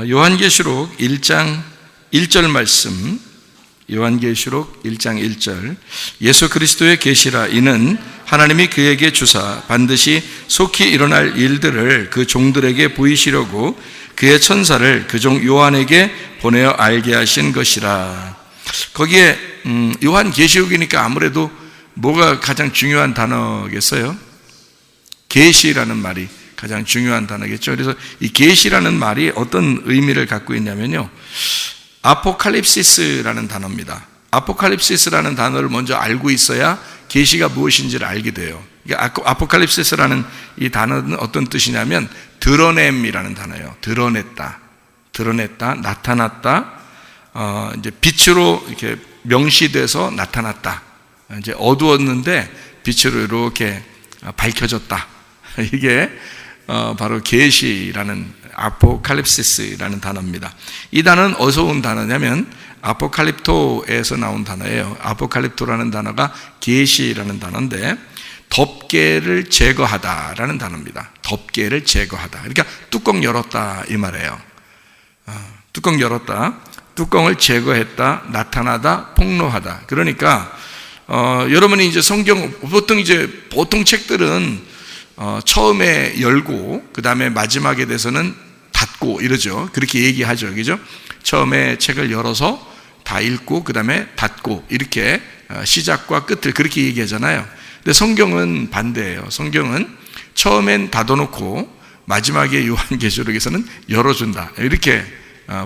요한계시록 1장 1절 말씀, 요한계시록 1장 1절. 예수 그리스도의 계시라. 이는 하나님이 그에게 주사 반드시 속히 일어날 일들을 그 종들에게 보이시려고 그의 천사를 그 종 요한에게 보내어 알게 하신 것이라. 거기에 요한계시록이니까 아무래도 뭐가 가장 중요한 단어겠어요? 계시라는 말이 가장 중요한 단어겠죠. 그래서 이 계시라는 말이 어떤 의미를 갖고 있냐면요, 아포칼립시스라는 단어입니다. 아포칼립시스라는 단어를 먼저 알고 있어야 계시가 무엇인지를 알게 돼요. 아포칼립시스라는 이 단어는 어떤 뜻이냐면 드러냄이라는 단어예요. 드러냈다, 나타났다, 이제 빛으로 이렇게 명시돼서 나타났다. 이제 어두웠는데 빛으로 이렇게 밝혀졌다. 이게 바로 계시라는, 아포칼립시스라는 단어입니다. 이 단어는 어디서 온 단어냐면 아포칼립토에서 나온 단어예요. 아포칼립토라는 단어가 계시라는 단어인데 덮개를 제거하다라는 단어입니다. 덮개를 제거하다. 그러니까 뚜껑 열었다 이 말이에요. 뚜껑 열었다, 뚜껑을 제거했다, 나타나다, 폭로하다. 그러니까 여러분이 이제 성경 보통 책들은 처음에 열고 그 다음에 마지막에 대해서는 닫고 이러죠. 그렇게 얘기하죠, 그죠? 처음에 책을 열어서 다 읽고 그 다음에 닫고 이렇게 시작과 끝을 그렇게 얘기하잖아요. 근데 성경은 반대예요. 성경은 처음엔 닫아놓고 마지막에 요한계시록에서는 열어준다. 이렇게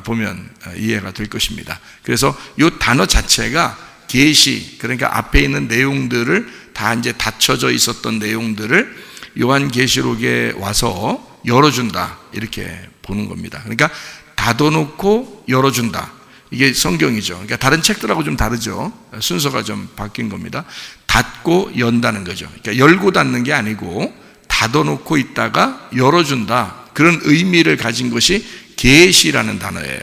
보면 이해가 될 것입니다. 그래서 이 단어 자체가 계시, 그러니까 앞에 있는 내용들을 다 이제 닫혀져 있었던 내용들을 요한계시록에 와서 열어준다 이렇게 보는 겁니다. 그러니까 닫아놓고 열어준다, 이게 성경이죠. 그러니까 다른 책들하고 좀 다르죠. 순서가 좀 바뀐 겁니다. 닫고 연다는 거죠. 그러니까 열고 닫는 게 아니고 닫아놓고 있다가 열어준다, 그런 의미를 가진 것이 계시라는 단어예요.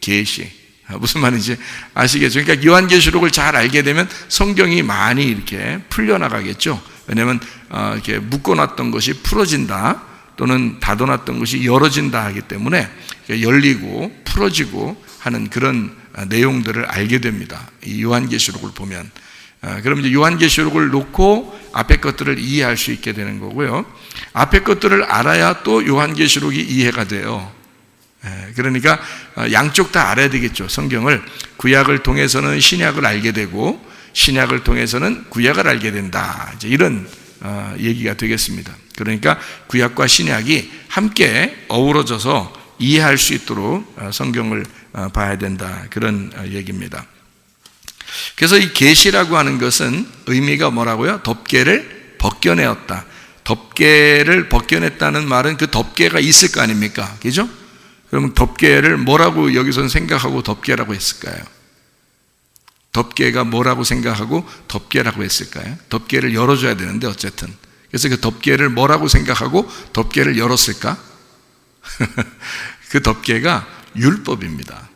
계시. 무슨 말인지 아시겠죠? 그러니까 요한계시록을 잘 알게 되면 성경이 많이 이렇게 풀려나가겠죠. 왜냐하면 이렇게 묶어놨던 것이 풀어진다, 또는 닫아놨던 것이 열어진다 하기 때문에 열리고 풀어지고 하는 그런 내용들을 알게 됩니다. 이 요한계시록을 보면. 그럼 이제 요한계시록을 놓고 앞에 것들을 이해할 수 있게 되는 거고요. 앞에 것들을 알아야 또 요한계시록이 이해가 돼요. 그러니까 양쪽 다 알아야 되겠죠. 성경을 구약을 통해서는 신약을 알게 되고 신약을 통해서는 구약을 알게 된다, 이제 이런 얘기가 되겠습니다. 그러니까 구약과 신약이 함께 어우러져서 이해할 수 있도록 성경을 봐야 된다, 그런 얘기입니다. 그래서 이 계시라고 하는 것은 의미가 뭐라고요? 덮개를 벗겨내었다. 덮개를 벗겨냈다는 말은 그 덮개가 있을 거 아닙니까? 그죠? 그러면 덮개를 뭐라고 여기서는 생각하고 덮개라고 했을까요? 덮개가 뭐라고 생각하고 덮개라고 했을까요? 덮개를 열어줘야 되는데 어쨌든. 그래서 그 덮개를 뭐라고 생각하고 덮개를 열었을까? 그 덮개가 율법입니다.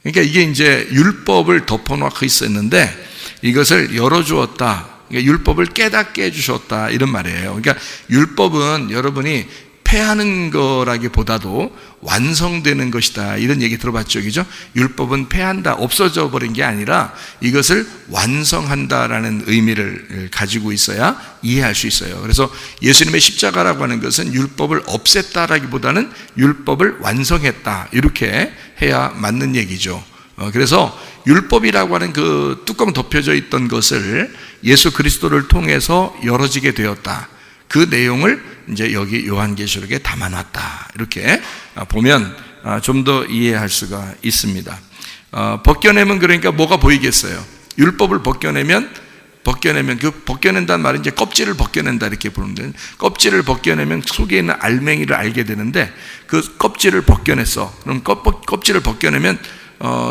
그러니까 이게 이제 율법을 덮어놓고 있었는데 이것을 열어주었다. 그러니까 율법을 깨닫게 해주셨다, 이런 말이에요. 그러니까 율법은 여러분이 폐하는 거라기보다도 완성되는 것이다, 이런 얘기 들어봤죠, 그죠? 율법은 폐한다, 없어져 버린 게 아니라 이것을 완성한다라는 의미를 가지고 있어야 이해할 수 있어요. 그래서 예수님의 십자가라고 하는 것은 율법을 없앴다라기보다는 율법을 완성했다, 이렇게 해야 맞는 얘기죠. 그래서 율법이라고 하는 그 뚜껑 덮여져 있던 것을 예수 그리스도를 통해서 열어지게 되었다, 그 내용을 이제 여기 요한계시록에 담아놨다, 이렇게 보면 좀 더 이해할 수가 있습니다. 벗겨내면 그러니까 뭐가 보이겠어요? 율법을 벗겨내면 그 벗겨낸다는 말은 이제 껍질을 벗겨낸다, 이렇게 보는데, 껍질을 벗겨내면 속에 있는 알맹이를 알게 되는데 그 껍질을 벗겨냈어. 그럼 껍질을 벗겨내면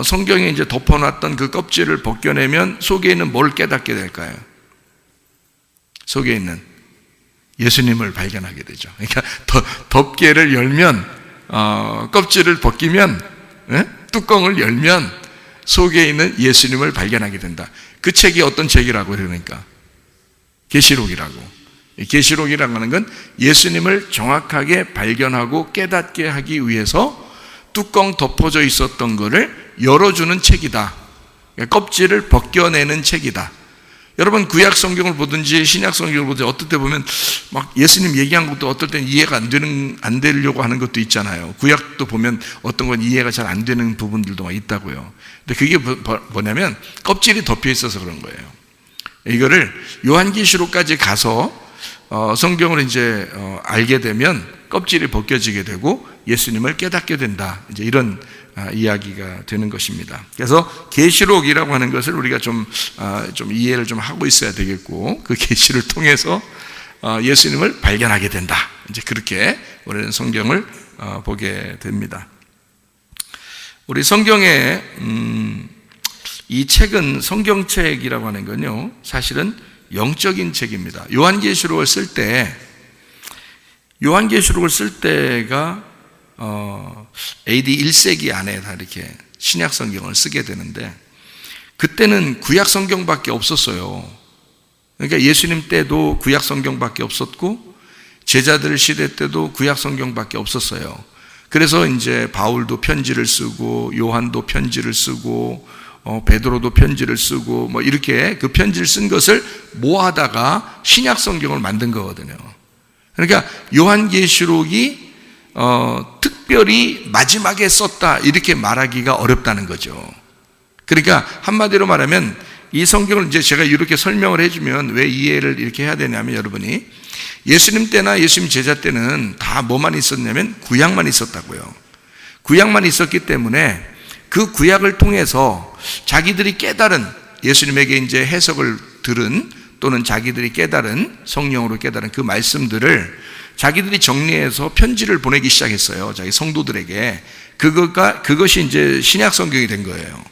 성경에 이제 덮어놨던 그 껍질을 벗겨내면 속에 있는 뭘 깨닫게 될까요? 속에 있는 예수님을 발견하게 되죠. 그러니까 덮개를 열면, 껍질을 벗기면, 뚜껑을 열면 속에 있는 예수님을 발견하게 된다. 그 책이 어떤 책이라고 그러니까 계시록이라고. 계시록이라고 하는 건 예수님을 정확하게 발견하고 깨닫게 하기 위해서 뚜껑 덮어져 있었던 거를 열어주는 책이다. 껍질을 벗겨내는 책이다. 여러분 구약 성경을 보든지 신약 성경을 보든지 어떨 때 보면 막 예수님 얘기한 것도 어떨 때는 이해가 안 되려고 하는 것도 있잖아요. 구약도 보면 어떤 건 이해가 잘 안 되는 부분들도 막 있다고요. 근데 그게 뭐냐면 껍질이 덮여 있어서 그런 거예요. 이거를 요한계시록까지 가서 성경을 이제 알게 되면 kop질이 벗겨지게 되고 예수님을 깨닫게 된다. 이제 이런 이야기가 되는 것입니다. 그래서 계시록이라고 하는 것을 우리가 좀 이해를 좀 하고 있어야 되겠고, 그 계시를 통해서 예수님을 발견하게 된다. 이제 그렇게 우리는 성경을 보게 됩니다. 우리 성경에 이 책은 성경책이라고 하는 건요, 사실은 영적인 책입니다. 요한계시록을 쓸 때가 AD 1세기 안에 다 이렇게 신약 성경을 쓰게 되는데, 그때는 구약 성경밖에 없었어요. 그러니까 예수님 때도 구약 성경밖에 없었고 제자들 시대 때도 구약 성경밖에 없었어요. 그래서 이제 바울도 편지를 쓰고 요한도 편지를 쓰고 베드로도 편지를 쓰고 뭐 이렇게 그 편지를 쓴 것을 모아다가 신약 성경을 만든 거거든요. 그러니까 요한계시록이 특별히 마지막에 썼다 이렇게 말하기가 어렵다는 거죠. 그러니까 한마디로 말하면 이 성경을 이제 제가 이렇게 설명을 해주면 왜 이해를 이렇게 해야 되냐면, 여러분이 예수님 때나 예수님 제자 때는 다 뭐만 있었냐면 구약만 있었다고요. 구약만 있었기 때문에 그 구약을 통해서 자기들이 깨달은, 예수님에게 이제 해석을 들은 또는 자기들이 깨달은, 성령으로 깨달은 그 말씀들을 자기들이 정리해서 편지를 보내기 시작했어요. 자기 성도들에게. 그것이 이제 신약 성경이 된 거예요.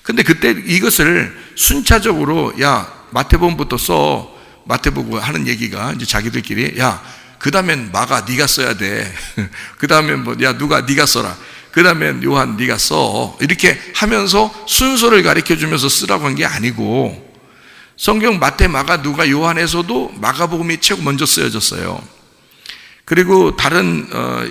근데 그때 이것을 순차적으로, 야, 마태복음부터 써. 마태복음 하는 얘기가 이제 자기들끼리, 야, 그 다음엔 마가 네가 써야 돼. 그 다음엔 뭐, 야, 누가 네가 써라. 그 다음엔 요한 네가 써. 이렇게 하면서 순서를 가르쳐 주면서 쓰라고 한 게 아니고, 성경 마태, 마가, 누가, 요한에서도 마가복음이 최고 먼저 쓰여졌어요. 그리고 다른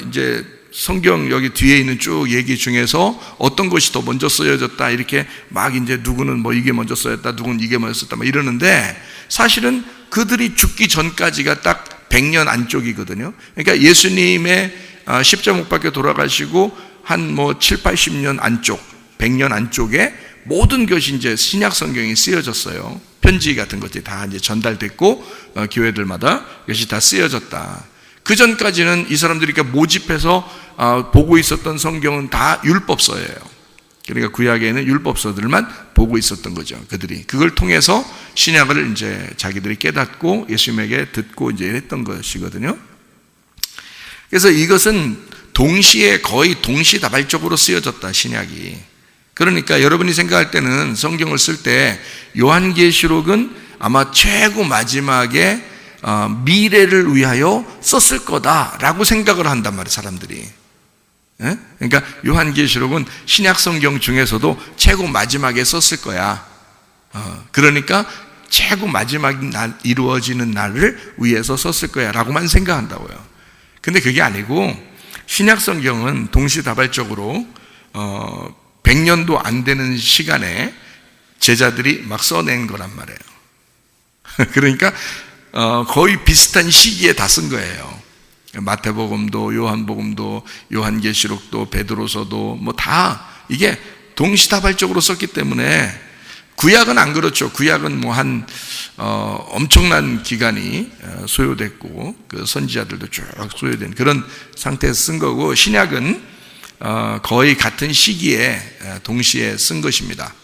이제 성경 여기 뒤에 있는 쭉 얘기 중에서 어떤 것이 더 먼저 쓰여졌다 이렇게 막 이제 누구는 뭐 이게 먼저 쓰였다, 누구는 이게 먼저 썼다 막 이러는데, 사실은 그들이 죽기 전까지가 딱 100년 안쪽이거든요. 그러니까 예수님의 십자가 못 박혀 돌아가시고 한 뭐 7, 80년 안쪽, 100년 안쪽에 모든 것이 이제 신약 성경이 쓰여졌어요. 편지 같은 것들이 다 이제 전달됐고 교회들마다 이것이 다 쓰여졌다. 그 전까지는 이 사람들이 모집해서 보고 있었던 성경은 다 율법서예요. 그러니까 구약에는 율법서들만 보고 있었던 거죠. 그들이 그걸 통해서 신약을 이제 자기들이 깨닫고 예수님에게 듣고 이제 했던 것이거든요. 그래서 이것은 동시에 거의 동시다발적으로 쓰여졌다, 신약이. 그러니까 여러분이 생각할 때는 성경을 쓸 때 요한계시록은 아마 최고 마지막에 미래를 위하여 썼을 거다라고 생각을 한단 말이에요, 사람들이. 그러니까 요한계시록은 신약 성경 중에서도 최고 마지막에 썼을 거야. 그러니까 최고 마지막 날, 이루어지는 날을 위해서 썼을 거야 라고만 생각한다고요. 근데 그게 아니고 신약 성경은 동시다발적으로 100년도 안 되는 시간에 제자들이 막 써낸 거란 말이에요. 그러니까 거의 비슷한 시기에 다 쓴 거예요. 마태복음도 요한복음도 요한계시록도 베드로서도 뭐 다 이게 동시다발적으로 썼기 때문에, 구약은 안 그렇죠. 구약은 뭐 한 엄청난 기간이 소요됐고 그 선지자들도 쭉 소요된 그런 상태에서 쓴 거고, 신약은 거의 같은 시기에 동시에 쓴 것입니다.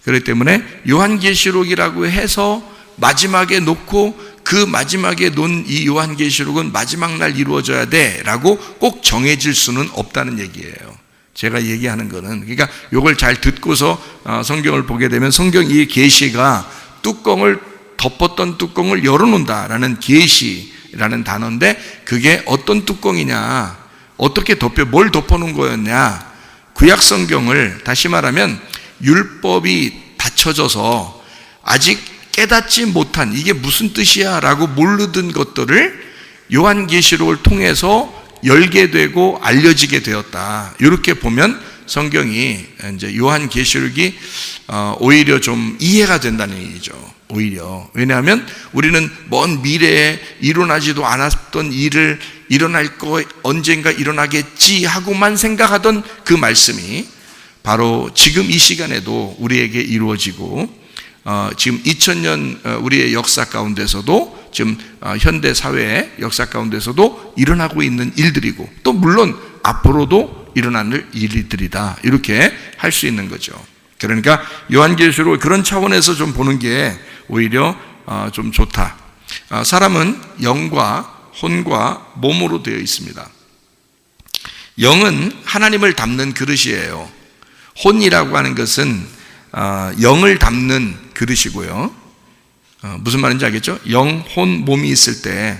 그렇기 때문에 요한계시록이라고 해서 마지막에 놓고 그 마지막에 놓은 이 요한계시록은 마지막 날 이루어져야 돼 라고 꼭 정해질 수는 없다는 얘기예요. 제가 얘기하는 거는, 그러니까 이걸 잘 듣고서 성경을 보게 되면 성경 이 계시가 뚜껑을 덮었던 뚜껑을 열어놓는다라는 계시라는 단어인데, 그게 어떤 뚜껑이냐, 어떻게 뭘 덮어놓은 거였냐. 구약 성경을 다시 말하면 율법이 닫혀져서 아직 깨닫지 못한, 이게 무슨 뜻이야 라고 모르던 것들을 요한계시록을 통해서 열게 되고 알려지게 되었다. 이렇게 보면 성경이 이제 요한계시록이 오히려 좀 이해가 된다는 얘기죠. 오히려. 왜냐하면 우리는 먼 미래에 일어나지도 않았던 일을 일어날 거 언젠가 일어나겠지 하고만 생각하던 그 말씀이 바로 지금 이 시간에도 우리에게 이루어지고 지금 2000년 우리의 역사 가운데서도 지금 현대 사회의 역사 가운데서도 일어나고 있는 일들이고 또 물론 앞으로도 일어날 일들이다. 이렇게 할 수 있는 거죠. 그러니까 요한계시록 그런 차원에서 좀 보는 게 오히려 좀 좋다. 사람은 영과 혼과 몸으로 되어 있습니다. 영은 하나님을 담는 그릇이에요. 혼이라고 하는 것은 영을 담는 그릇이고요. 무슨 말인지 알겠죠? 영, 혼, 몸이 있을 때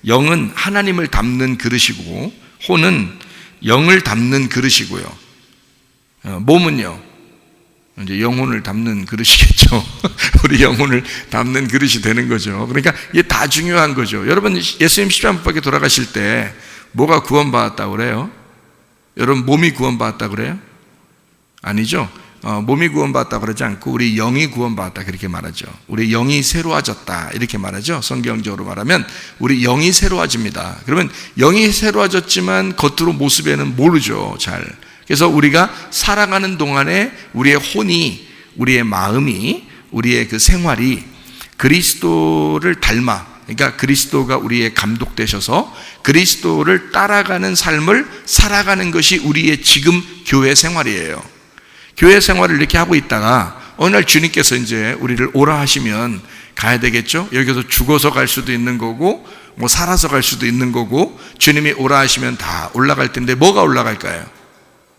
영은 하나님을 담는 그릇이고 혼은 영을 담는 그릇이고요. 몸은요 이제 영혼을 담는 그릇이겠죠. 우리 영혼을 담는 그릇이 되는 거죠. 그러니까 이게 다 중요한 거죠. 여러분 예수님 십자가에 돌아가실 때 뭐가 구원받았다고 그래요? 여러분 몸이 구원받았다고 그래요? 아니죠. 몸이 구원받았다고 그러지 않고 우리 영이 구원받았다 그렇게 말하죠. 우리 영이 새로워졌다 이렇게 말하죠. 성경적으로 말하면 우리 영이 새로워집니다. 그러면 영이 새로워졌지만 겉으로 모습에는 모르죠. 잘. 그래서 우리가 살아가는 동안에 우리의 혼이, 우리의 마음이, 우리의 그 생활이 그리스도를 닮아, 그러니까 그리스도가 우리의 감독 되셔서 그리스도를 따라가는 삶을 살아가는 것이 우리의 지금 교회 생활이에요. 교회 생활을 이렇게 하고 있다가 어느 날 주님께서 이제 우리를 오라 하시면 가야 되겠죠. 여기서 죽어서 갈 수도 있는 거고 뭐 살아서 갈 수도 있는 거고 주님이 오라 하시면 다 올라갈 텐데 뭐가 올라갈까요?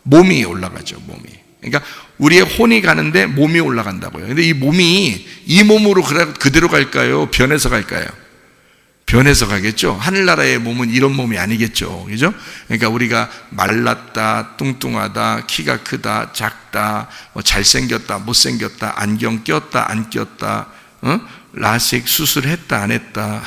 몸이 올라가죠. 몸이. 그러니까 우리의 혼이 가는데 몸이 올라간다고요. 근데 이 몸이 이 몸으로 그대로 갈까요? 변해서 갈까요? 변해서 가겠죠. 하늘나라의 몸은 이런 몸이 아니겠죠. 그죠? 그러니까 우리가 말랐다, 뚱뚱하다, 키가 크다, 작다, 뭐 잘생겼다, 못생겼다, 안경 꼈다, 안 꼈다, 라식 수술했다, 안 했다,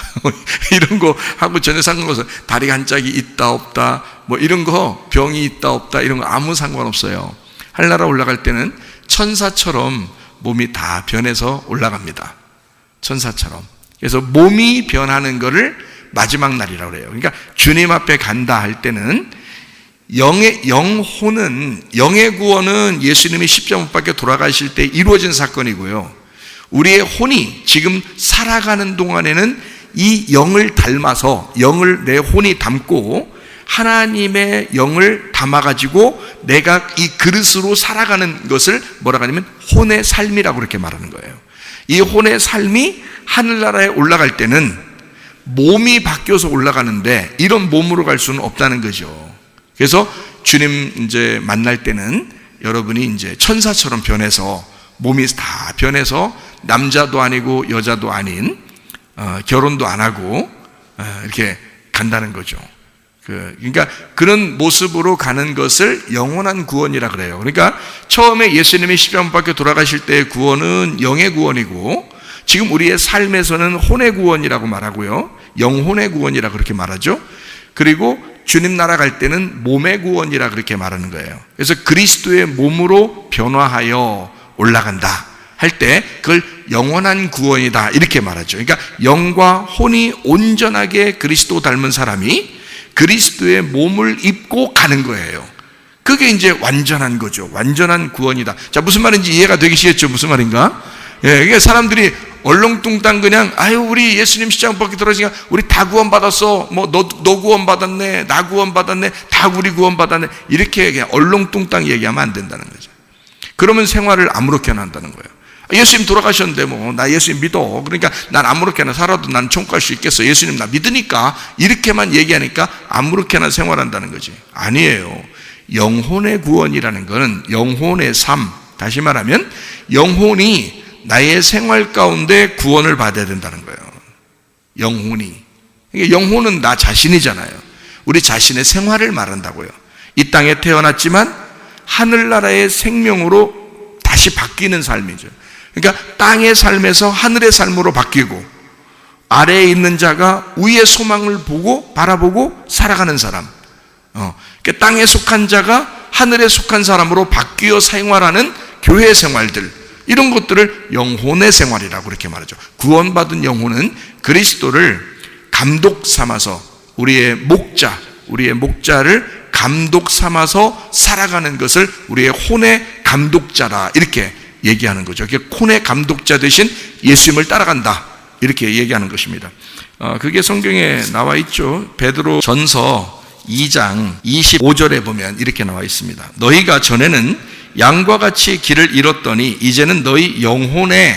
이런 거 하고 전혀 상관없어요. 다리가 한 짝이 있다, 없다, 뭐 이런 거, 병이 있다, 없다, 이런 거 아무 상관없어요. 하늘나라 올라갈 때는 천사처럼 몸이 다 변해서 올라갑니다. 천사처럼. 그래서 몸이 변하는 것을 마지막 날이라고 그래요. 그러니까 주님 앞에 간다 할 때는 영혼은, 영의 구원은 예수님이 십자가 못 박혀 돌아가실 때 이루어진 사건이고요. 우리의 혼이 지금 살아가는 동안에는 이 영을 닮아서 영을 내 혼이 담고 하나님의 영을 담아가지고 내가 이 그릇으로 살아가는 것을 뭐라고 하냐면 혼의 삶이라고 그렇게 말하는 거예요. 이 혼의 삶이 하늘나라에 올라갈 때는 몸이 바뀌어서 올라가는데 이런 몸으로 갈 수는 없다는 거죠. 그래서 주님 이제 만날 때는 여러분이 이제 천사처럼 변해서 몸이 다 변해서 남자도 아니고 여자도 아닌 결혼도 안 하고 이렇게 간다는 거죠. 그러니까 그런 모습으로 가는 것을 영원한 구원이라 그래요. 그러니까 처음에 예수님이 십자가 못 박혀 돌아가실 때의 구원은 영의 구원이고 지금 우리의 삶에서는 혼의 구원이라고 말하고요. 영혼의 구원이라 그렇게 말하죠. 그리고 주님 나라 갈 때는 몸의 구원이라 그렇게 말하는 거예요. 그래서 그리스도의 몸으로 변화하여 올라간다 할 때 그걸 영원한 구원이다 이렇게 말하죠. 그러니까 영과 혼이 온전하게 그리스도 닮은 사람이 그리스도의 몸을 입고 가는 거예요. 그게 이제 완전한 거죠. 완전한 구원이다. 자, 무슨 말인지 이해가 되시겠죠? 무슨 말인가? 예, 이게 사람들이 얼렁뚱땅 그냥 우리 예수님 십자가 밖에 들어가시니까 우리 다 구원받았어. 뭐 너 구원받았네, 나 구원받았네, 다 우리 구원받았네 이렇게 그냥 얼렁뚱땅 얘기하면 안 된다는 거죠. 그러면 생활을 아무렇게나 한다는 거예요. 예수님 돌아가셨는데 뭐 나 예수님 믿어. 그러니까 난 아무렇게나 살아도 난 천국 갈 수 있겠어. 예수님 나 믿으니까 이렇게만 얘기하니까 아무렇게나 생활한다는 거지. 아니에요. 영혼의 구원이라는 것은 영혼의 삶, 다시 말하면 영혼이 나의 생활 가운데 구원을 받아야 된다는 거예요. 영혼이. 그러니까 영혼은 나 자신이잖아요. 우리 자신의 생활을 말한다고요. 이 땅에 태어났지만 하늘나라의 생명으로 다시 바뀌는 삶이죠. 그러니까 땅의 삶에서 하늘의 삶으로 바뀌고 아래에 있는 자가 위의 소망을 보고 바라보고 살아가는 사람. 그러니까 땅에 속한 자가 하늘에 속한 사람으로 바뀌어 생활하는 교회 생활들, 이런 것들을 영혼의 생활이라고 그렇게 말하죠. 구원받은 영혼은 그리스도를 감독 삼아서 우리의 목자를 감독 삼아서 살아가는 것을 우리의 혼의 감독자라 이렇게 얘기하는 거죠. 혼의 감독자 대신 예수님을 따라간다 이렇게 얘기하는 것입니다. 그게 성경에 나와 있죠. 베드로 전서 2장 25절에 보면 이렇게 나와 있습니다. 너희가 전에는 양과 같이 길을 잃었더니 이제는 너희 영혼의,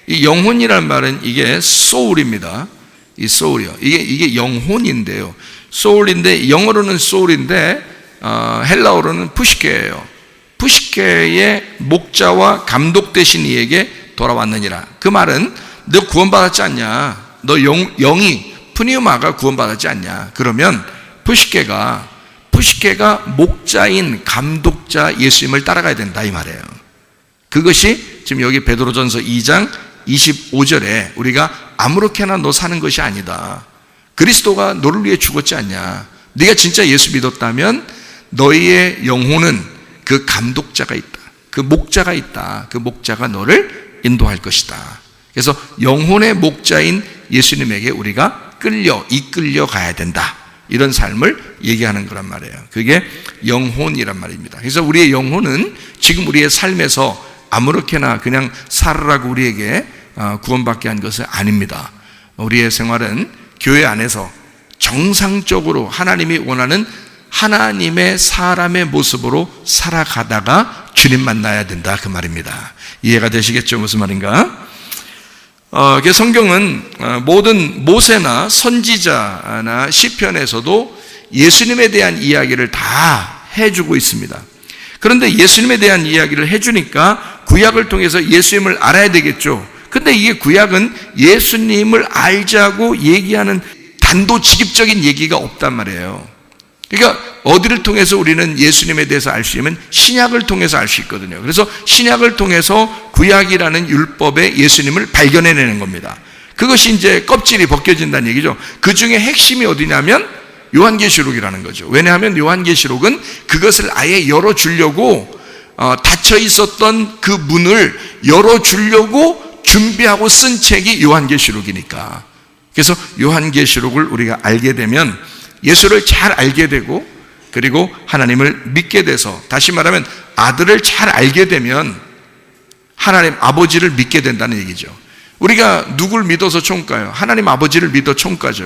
이 영혼이란 말은 이게 소울입니다. 이 소울이요. 이게 영혼인데요. 소울인데, 영어로는 소울인데 헬라어로는 푸시케예요. 푸시케의 목자와 감독 되신 이에게 돌아왔느니라. 그 말은 너 구원받았지 않냐? 너 영이 푸니우마가 구원받았지 않냐? 그러면 푸시케가 목자인 감독자 예수님을 따라가야 된다 이 말이에요. 그것이 지금 여기 베드로전서 2장 25절에 우리가 아무렇게나 너 사는 것이 아니다. 그리스도가 너를 위해 죽었지 않냐? 네가 진짜 예수 믿었다면 너희의 영혼은 그 감독자가 있다. 그 목자가 있다. 그 목자가 너를 인도할 것이다. 그래서 영혼의 목자인 예수님에게 우리가 이끌려 가야 된다. 이런 삶을 얘기하는 거란 말이에요. 그게 영혼이란 말입니다. 그래서 우리의 영혼은 지금 우리의 삶에서 아무렇게나 그냥 살으라고 우리에게 구원받게 한 것은 아닙니다. 우리의 생활은 교회 안에서 정상적으로 하나님이 원하는 하나님의 사람의 모습으로 살아가다가 주님 만나야 된다 그 말입니다. 이해가 되시겠죠? 무슨 말인가? 성경은 모든 모세나 선지자나 시편에서도 예수님에 대한 이야기를 다 해주고 있습니다. 그런데 예수님에 대한 이야기를 해주니까 구약을 통해서 예수님을 알아야 되겠죠. 근데 이게 구약은 예수님을 알자고 얘기하는 단도직입적인 얘기가 없단 말이에요. 그러니까 어디를 통해서 우리는 예수님에 대해서 알 수 있냐면 신약을 통해서 알 수 있거든요. 그래서 신약을 통해서 구약이라는 율법에 예수님을 발견해내는 겁니다. 그것이 이제 껍질이 벗겨진다는 얘기죠. 그 중에 핵심이 어디냐면 요한계시록이라는 거죠. 왜냐하면 요한계시록은 그것을 아예 열어주려고 닫혀 있었던 그 문을 열어주려고 준비하고 쓴 책이 요한계시록이니까. 그래서 요한계시록을 우리가 알게 되면 예수를 잘 알게 되고, 그리고 하나님을 믿게 돼서, 다시 말하면 아들을 잘 알게 되면 하나님 아버지를 믿게 된다는 얘기죠. 우리가 누구를 믿어서 총가요? 하나님 아버지를 믿어 총가죠.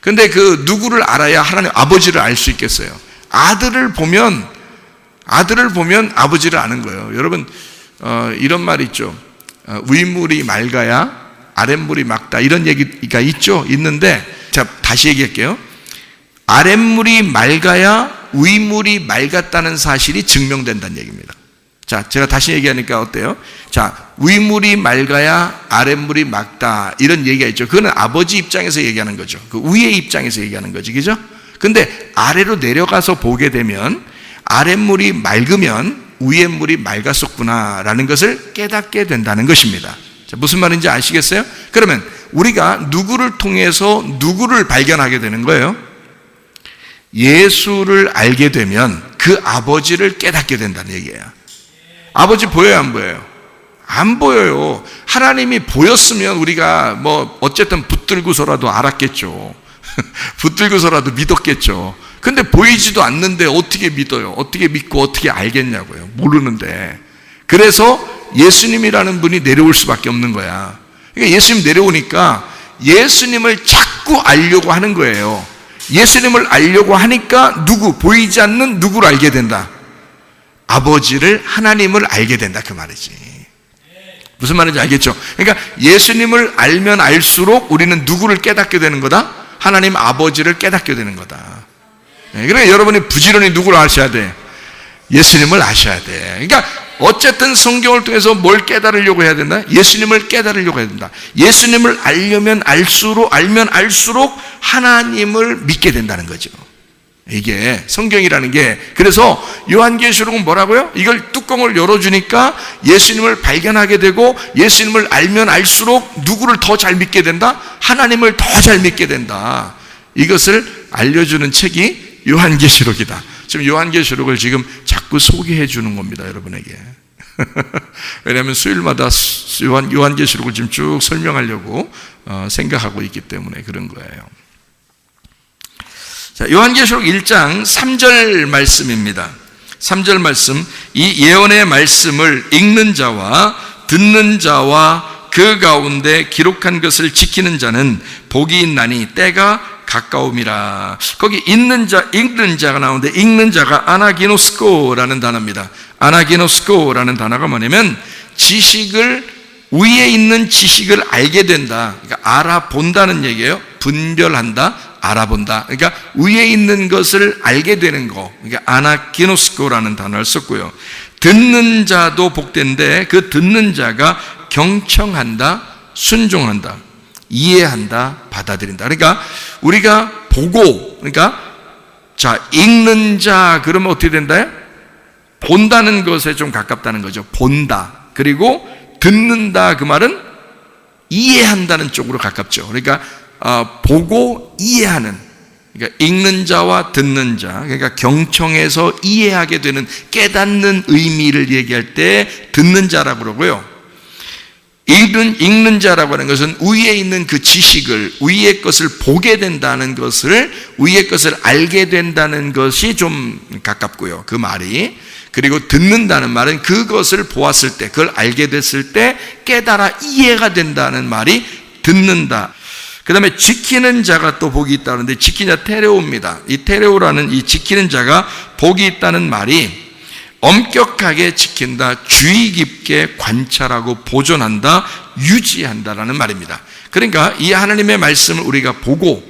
근데 그 누구를 알아야 하나님 아버지를 알 수 있겠어요? 아들을 보면 아버지를 아는 거예요. 여러분 이런 말 있죠. 윗물이 맑아야 아랫물이 맑다, 이런 얘기가 있는데, 자 다시 얘기할게요. 아랫물이 맑아야 윗물이 맑았다는 사실이 증명된다는 얘기입니다. 자, 제가 다시 얘기하니까 어때요? 자, 윗물이 맑아야 아랫물이 맑다, 이런 얘기가 있죠. 그거는 아버지 입장에서 얘기하는 거죠. 그 위의 입장에서 얘기하는 거죠. 그죠? 근데 아래로 내려가서 보게 되면 아랫물이 맑으면 위의 물이 맑았었구나라는 것을 깨닫게 된다는 것입니다. 자, 무슨 말인지 아시겠어요? 그러면 우리가 누구를 통해서 누구를 발견하게 되는 거예요? 예수를 알게 되면 그 아버지를 깨닫게 된다는 얘기예요. 아버지 보여요, 안 보여요? 안 보여요. 하나님이 보였으면 우리가 어쨌든 붙들고서라도 알았겠죠. 붙들고서라도 믿었겠죠. 근데 보이지도 않는데 어떻게 믿어요? 어떻게 믿고 어떻게 알겠냐고요. 모르는데. 그래서 예수님이라는 분이 내려올 수밖에 없는 거야. 그러니까 예수님 내려오니까 예수님을 자꾸 알려고 하는 거예요. 예수님을 알려고 하니까 보이지 않는 누구를 알게 된다? 아버지를, 하나님을 알게 된다 그 말이지. 무슨 말인지 알겠죠? 그러니까 예수님을 알면 알수록 우리는 누구를 깨닫게 되는 거다? 하나님 아버지를 깨닫게 되는 거다. 그러니까 여러분이 부지런히 누구를 아셔야 돼? 예수님을 아셔야 돼. 그러니까 어쨌든 성경을 통해서 뭘 깨달으려고 해야 된다? 예수님을 깨달으려고 해야 된다. 예수님을 알면 알수록 하나님을 믿게 된다는 거죠. 이게 성경이라는 게. 그래서 요한계시록은 뭐라고요? 이걸 뚜껑을 열어주니까 예수님을 발견하게 되고, 예수님을 알면 알수록 누구를 더 잘 믿게 된다? 하나님을 더 잘 믿게 된다. 이것을 알려주는 책이 요한계시록이다. 지금 요한계시록을 지금 자꾸 소개해 주는 겁니다, 여러분에게. 왜냐하면 수요일마다 요한계시록을 지금 쭉 설명하려고 생각하고 있기 때문에 그런 거예요. 자, 요한계시록 1장 3절 말씀입니다. 3절 말씀, 이 예언의 말씀을 읽는 자와 듣는 자와 그 가운데 기록한 것을 지키는 자는 복이 있나니 때가 가까움이라. 거기 읽는 자가 나오는데, 읽는 자가 아나기노스코라는 단어입니다. 아나기노스코라는 단어가 뭐냐면 위에 있는 지식을 알게 된다. 그러니까 알아본다는 얘기예요. 분별한다, 알아본다. 그러니까 위에 있는 것을 알게 되는 거. 그러니까 아나기노스코라는 단어를 썼고요. 듣는 자도 복된데, 그 듣는 자가 경청한다, 순종한다, 이해한다, 받아들인다. 그러니까 우리가 보고, 그러니까 자, 읽는 자 그러면 어떻게 된다? 본다는 것에 좀 가깝다는 거죠. 본다. 그리고 듣는다, 그 말은 이해한다는 쪽으로 가깝죠. 그러니까 보고 이해하는, 그러니까 읽는 자와 듣는 자, 그러니까 경청해서 이해하게 되는, 깨닫는 의미를 얘기할 때 듣는 자라고 그러고요. 읽는 자라고 하는 것은 위에 있는 그 지식을, 위의 것을 보게 된다는 것을, 위의 것을 알게 된다는 것이 좀 가깝고요, 그 말이. 그리고 듣는다는 말은 그것을 보았을 때, 그걸 알게 됐을 때 깨달아 이해가 된다는 말이 듣는다. 그 다음에 지키는 자가 또 복이 있다는데, 지키는 자 테레오입니다. 이 테레오라는 이 지키는 자가 복이 있다는 말이 엄격하게 지킨다, 주의 깊게 관찰하고 보존한다, 유지한다라는 말입니다. 그러니까 이 하나님의 말씀을 우리가 보고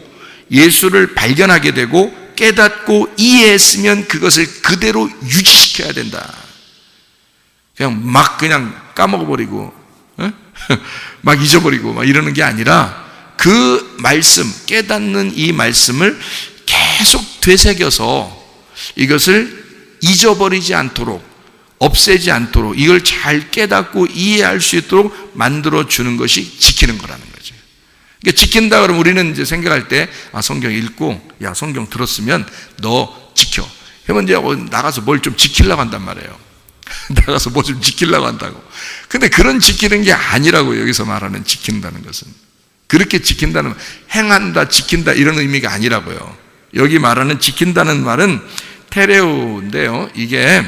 예수를 발견하게 되고 깨닫고 이해했으면 그것을 그대로 유지시켜야 된다. 그냥 까먹어버리고 막 잊어버리고 막 이러는 게 아니라, 그 말씀, 깨닫는 이 말씀을 계속 되새겨서 이것을 잊어버리지 않도록, 없애지 않도록, 이걸 잘 깨닫고 이해할 수 있도록 만들어주는 것이 지키는 거라는 거죠. 그러니까 지킨다 그러면 우리는 이제 생각할 때, 성경 읽고, 야, 성경 들었으면 너 지켜. 그러면 이제 나가서 뭘 좀 지키려고 한단 말이에요. 나가서 뭐 좀 지키려고 한다고. 근데 그런 지키는 게 아니라고, 여기서 말하는 지킨다는 것은. 그렇게 지킨다는, 행한다, 지킨다 이런 의미가 아니라고요. 여기 말하는 지킨다는 말은 테레오인데요, 이게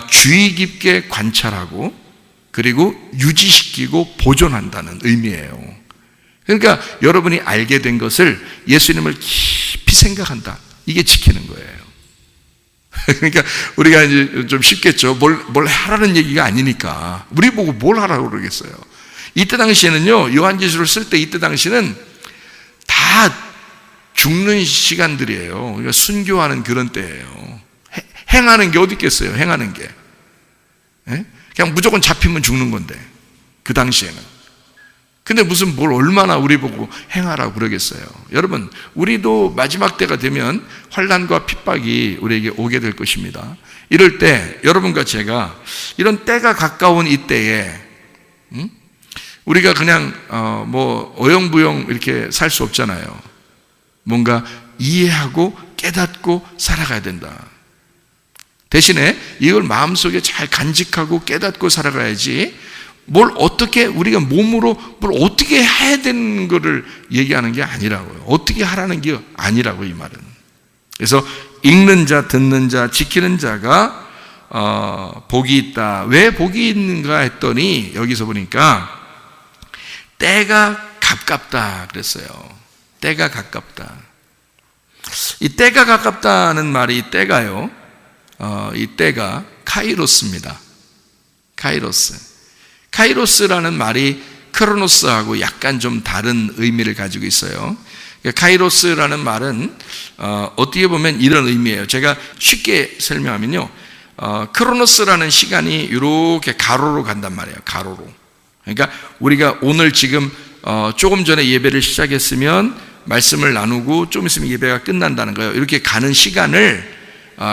주의 깊게 관찰하고 그리고 유지시키고 보존한다는 의미예요. 그러니까 여러분이 알게 된 것을 예수님을 깊이 생각한다, 이게 지키는 거예요. 그러니까 우리가 이제 좀 쉽겠죠. 뭘 하라는 얘기가 아니니까 우리 보고 뭘 하라고 그러겠어요. 이때 당시에는요, 요한계시록을 쓸 때 이때 당시는 다 죽는 시간들이에요. 그러니까 순교하는 그런 때예요. 행하는 게 어디 있겠어요, 행하는 게. 그냥 무조건 잡히면 죽는 건데, 그 당시에는. 근데 무슨 뭘 얼마나 우리 보고 행하라고 그러겠어요. 여러분, 우리도 마지막 때가 되면 환난과 핍박이 우리에게 오게 될 것입니다. 이럴 때 여러분과 제가 이런 때가 가까운 이때에 우리가 그냥 어영부영 이렇게 살 수 없잖아요. 뭔가 이해하고 깨닫고 살아가야 된다. 대신에 이걸 마음속에 잘 간직하고 깨닫고 살아가야지, 뭘 어떻게 우리가 몸으로 뭘 어떻게 해야 되는 거를 얘기하는 게 아니라고요. 어떻게 하라는 게 아니라고, 이 말은. 그래서 읽는 자, 듣는 자, 지키는 자가 복이 있다. 왜 복이 있는가 했더니 여기서 보니까 때가 가깝다 그랬어요. 때가 가깝다. 이 때가 가깝다는 말이, 이 때가요, 이 때가 카이로스입니다. 카이로스라는 말이 크로노스하고 약간 좀 다른 의미를 가지고 있어요. 카이로스라는 말은 어떻게 보면 이런 의미예요. 제가 쉽게 설명하면요, 크로노스라는 시간이 이렇게 가로로 간단 말이에요. 가로로. 그러니까 우리가 오늘 지금 조금 전에 예배를 시작했으면 말씀을 나누고 좀 있으면 예배가 끝난다는 거예요. 이렇게 가는 시간을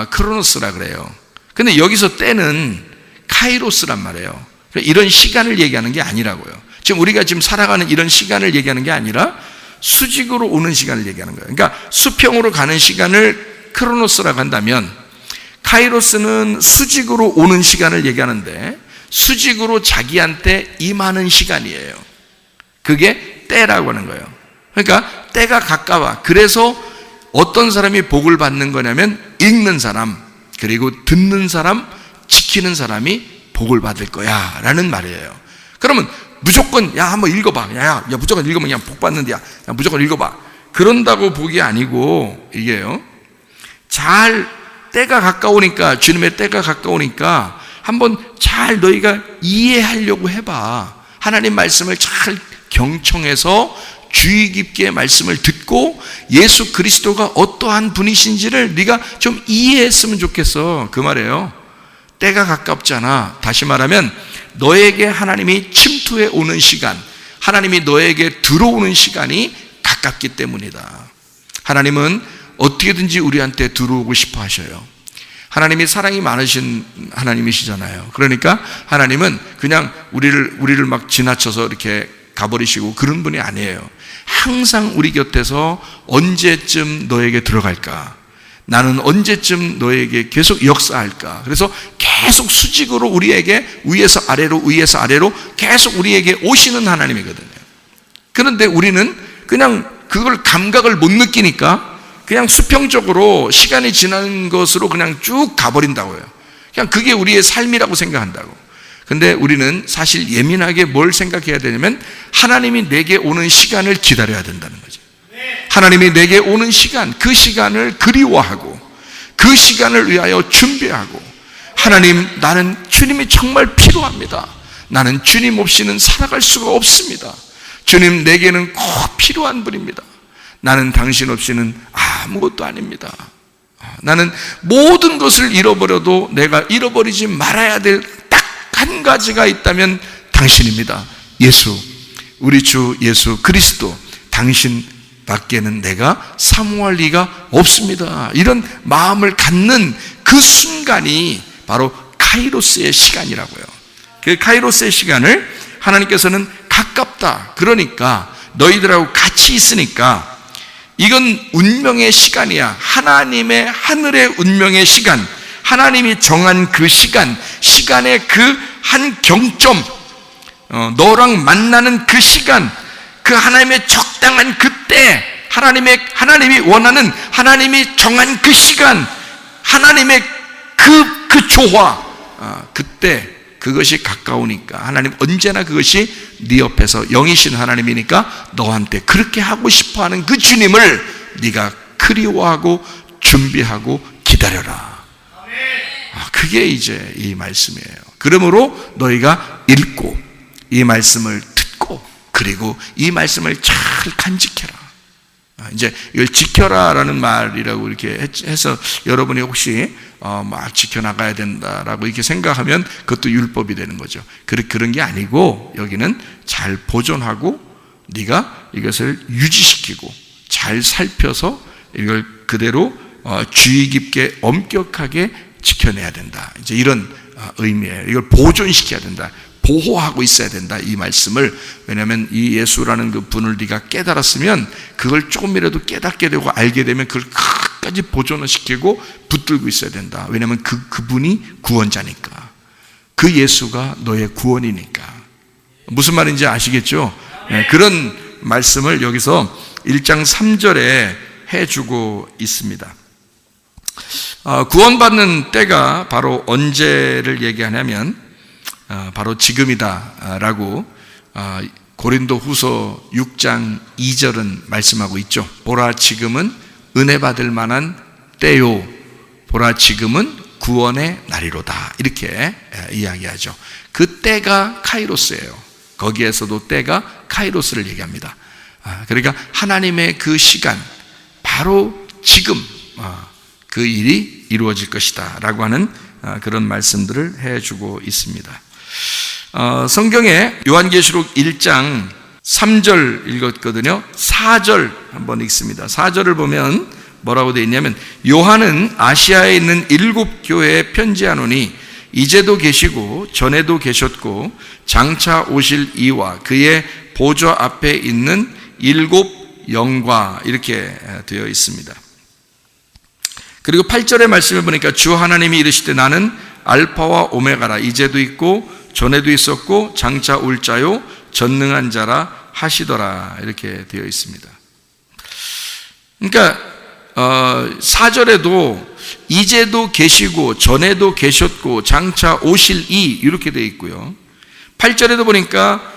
크로노스라 그래요. 근데 여기서 때는 카이로스란 말이에요. 이런 시간을 얘기하는 게 아니라고요. 지금 우리가 지금 살아가는 이런 시간을 얘기하는 게 아니라 수직으로 오는 시간을 얘기하는 거예요. 그러니까 수평으로 가는 시간을 크로노스라고 한다면, 카이로스는 수직으로 오는 시간을 얘기하는데 수직으로 자기한테 임하는 시간이에요. 그게 때라고 하는 거예요. 그러니까 때가 가까워. 그래서 어떤 사람이 복을 받는 거냐면 읽는 사람, 그리고 듣는 사람, 지키는 사람이 복을 받을 거야 라는 말이에요. 그러면 무조건 야 한번 읽어봐, 야 무조건 읽으면 그냥 복 받는데 야 무조건 읽어봐, 그런다고 복이 아니고, 이게요, 잘 때가 가까우니까, 주님의 때가 가까우니까 한번 잘 너희가 이해하려고 해봐. 하나님 말씀을 잘 경청해서 주의 깊게 말씀을 듣고 예수 그리스도가 어떠한 분이신지를 네가 좀 이해했으면 좋겠어, 그 말이에요. 때가 가깝잖아. 다시 말하면 너에게 하나님이 침투해 오는 시간, 하나님이 너에게 들어오는 시간이 가깝기 때문이다. 하나님은 어떻게든지 우리한테 들어오고 싶어 하셔요. 하나님이 사랑이 많으신 하나님이시잖아요. 그러니까 하나님은 그냥 우리를 막 지나쳐서 이렇게 가버리시고 그런 분이 아니에요. 항상 우리 곁에서 언제쯤 너에게 들어갈까? 나는 언제쯤 너에게 계속 역사할까? 그래서 계속 수직으로 우리에게 위에서 아래로 계속 우리에게 오시는 하나님이거든요. 그런데 우리는 그냥 그걸 감각을 못 느끼니까 그냥 수평적으로 시간이 지나는 것으로 그냥 쭉 가버린다고요. 그냥 그게 우리의 삶이라고 생각한다고. 근데 우리는 사실 예민하게 뭘 생각해야 되냐면 하나님이 내게 오는 시간을 기다려야 된다는 거죠. 하나님이 내게 오는 시간, 그 시간을 그리워하고 그 시간을 위하여 준비하고, 하나님, 나는 주님이 정말 필요합니다. 나는 주님 없이는 살아갈 수가 없습니다. 주님, 내게는 꼭 필요한 분입니다. 나는 당신 없이는 아무것도 아닙니다. 나는 모든 것을 잃어버려도 내가 잃어버리지 말아야 될 딱 한 가지가 있다면 당신입니다. 예수, 우리 주 예수 그리스도, 당신 밖에는 내가 사모할 리가 없습니다. 이런 마음을 갖는 그 순간이 바로 카이로스의 시간이라고요. 그 카이로스의 시간을 하나님께서는 가깝다, 그러니까 너희들하고 같이 있으니까 이건 운명의 시간이야. 하나님의 하늘의 운명의 시간, 하나님이 정한 그 시간의 그 한 경점, 너랑 만나는 그 시간, 그 하나님의 적당한 그때, 하나님이 원하는, 하나님이 정한 그 시간, 하나님의 그 조화, 그때 그것이 가까우니까 하나님 언제나 그것이 네 옆에서 영이신 하나님이니까 너한테 그렇게 하고 싶어하는 그 주님을 네가 그리워하고 준비하고 기다려라. 그게 이제 이 말씀이에요. 그러므로 너희가 읽고 이 말씀을 듣고 그리고 이 말씀을 잘 간직해라. 이제 이걸 지켜라라는 말이라고 이렇게 해서 여러분이 혹시 막 지켜나가야 된다라고 이렇게 생각하면 그것도 율법이 되는 거죠. 그런 게 아니고 여기는 잘 보존하고 네가 이것을 유지시키고 잘 살펴서 이걸 그대로 주의 깊게 엄격하게 지켜내야 된다. 이제 이런 의미예요. 이걸 보존시켜야 된다. 보호하고 있어야 된다, 이 말씀을. 왜냐하면 이 예수라는 그 분을 네가 깨달았으면 그걸 조금이라도 깨닫게 되고 알게 되면 그걸 끝까지 보존을 시키고 붙들고 있어야 된다. 왜냐하면 그분이 구원자니까, 그 예수가 너의 구원이니까. 무슨 말인지 아시겠죠? 네, 그런 말씀을 여기서 1장 3절에 해주고 있습니다. 구원받는 때가 바로 언제를 얘기하냐면 바로 지금이다 라고 고린도 후서 6장 2절은 말씀하고 있죠. 보라, 지금은 은혜 받을 만한 때요, 보라, 지금은 구원의 날이로다, 이렇게 이야기하죠. 그 때가 카이로스예요. 거기에서도 때가 카이로스를 얘기합니다. 그러니까 하나님의 그 시간, 바로 지금 그 일이 이루어질 것이다 라고 하는 그런 말씀들을 해주고 있습니다. 성경에 요한계시록 1장 3절 읽었거든요. 4절 한번 읽습니다. 4절을 보면 뭐라고 되어 있냐면, 요한은 아시아에 있는 7교회에 편지하노니 이제도 계시고 전에도 계셨고 장차 오실 이와 그의 보좌 앞에 있는 7 영과, 이렇게 되어 있습니다. 그리고 8절의 말씀을 보니까 주 하나님이 이르시되 나는 알파와 오메가라, 이제도 있고 전에도 있었고 장차 올 자요 전능한 자라 하시더라, 이렇게 되어 있습니다. 그러니까 4절에도 이제도 계시고 전에도 계셨고 장차 오실 이, 이렇게 되어 있고요. 8절에도 보니까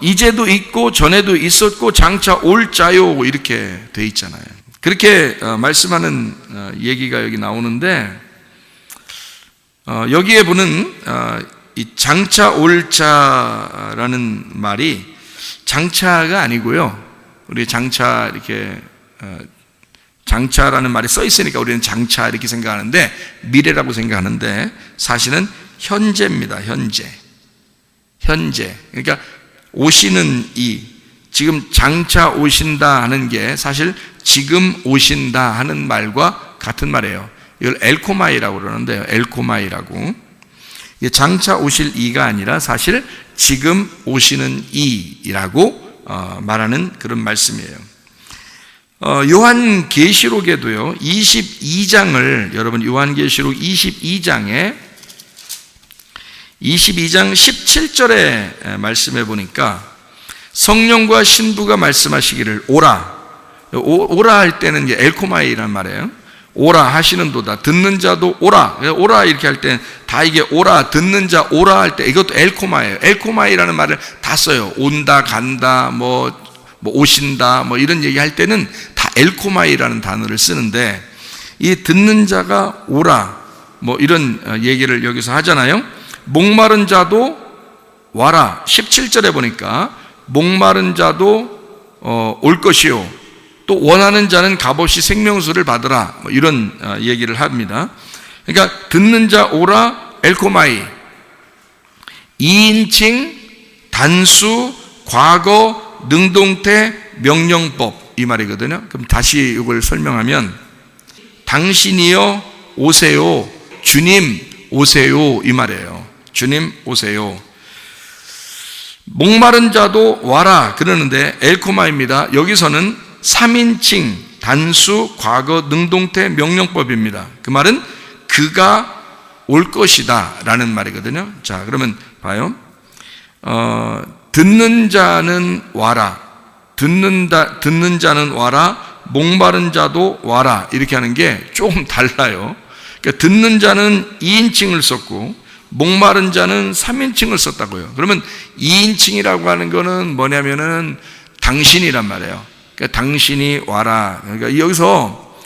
이제도 있고 전에도 있었고 장차 올 자요, 이렇게 되어 있잖아요. 그렇게 말씀하는 얘기가 여기 나오는데, 여기에 보는 이 장차 올 자라는 말이 장차가 아니고요. 우리 장차 이렇게 장차라는 말이 써 있으니까 우리는 장차 이렇게 생각하는데, 미래라고 생각하는데 사실은 현재입니다. 현재. 그러니까 오시는 이, 지금 장차 오신다 하는 게 사실 지금 오신다 하는 말과 같은 말이에요. 이걸 엘코마이라고 그러는데요. 엘코마이라고. 장차 오실 이가 아니라 사실 지금 오시는 이라고 말하는 그런 말씀이에요. 요한계시록에도요 22장을, 여러분 요한계시록 22장 17절의 말씀해 보니까 성령과 신부가 말씀하시기를 오라 할 때는 이제 엘코마이란 말이에요. 오라 하시는도다, 듣는 자도 오라 이렇게 할 때 다 이게 오라, 듣는 자 오라 할 때 이것도 엘코마예요. 엘코마이라는 말을 다 써요. 온다, 간다, 뭐 오신다, 뭐 이런 얘기 할 때는 다 엘코마이라는 단어를 쓰는데, 이 듣는 자가 오라 뭐 이런 얘기를 여기서 하잖아요. 목마른 자도 와라, 17절에 보니까 목마른 자도 올 것이요 또 원하는 자는 값없이 생명수를 받으라, 뭐 이런 얘기를 합니다. 그러니까 듣는 자 오라, 엘코마이, 2인칭, 단수, 과거, 능동태, 명령법, 이 말이거든요. 그럼 다시 이걸 설명하면 당신이여 오세요, 주님 오세요, 이 말이에요. 주님 오세요. 목마른 자도 와라 그러는데 엘코마입니다. 여기서는 3인칭, 단수, 과거, 능동태, 명령법입니다. 그 말은 그가 올 것이다 라는 말이거든요. 자, 그러면 봐요. 듣는 자는 와라, 듣는 자는 와라, 목마른 자도 와라, 이렇게 하는 게 조금 달라요. 그러니까 듣는 자는 2인칭을 썼고 목마른 자는 3인칭을 썼다고요. 그러면 2인칭이라고 하는 거는 뭐냐면은 당신이란 말이에요. 그러니까 당신이 와라. 그러니까 여기서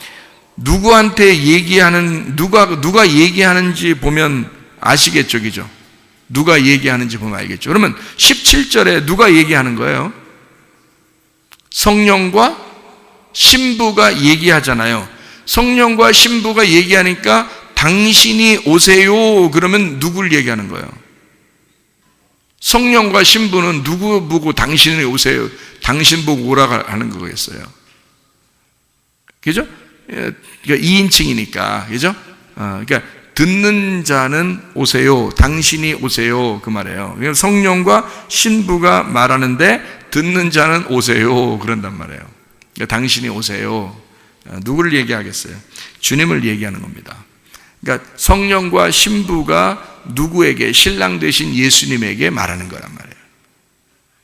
누구한테 얘기하는, 누가 얘기하는지 보면 아시겠죠, 그죠? 누가 얘기하는지 보면 알겠죠. 그러면 17절에 누가 얘기하는 거예요? 성령과 신부가 얘기하잖아요. 성령과 신부가 얘기하니까 당신이 오세요 그러면 누굴 얘기하는 거예요? 성령과 신부는 누구 보고 당신이 오세요, 당신 보고 오라고 하는 거겠어요. 그죠? 그러니까 2인칭이니까, 그죠? 그러니까 듣는 자는 오세요, 당신이 오세요, 그 말이에요. 성령과 신부가 말하는데 듣는 자는 오세요 그런단 말이에요. 그러니까 당신이 오세요. 누구를 얘기하겠어요? 주님을 얘기하는 겁니다. 그러니까 성령과 신부가 누구에게? 신랑 되신 예수님에게 말하는 거란 말이에요.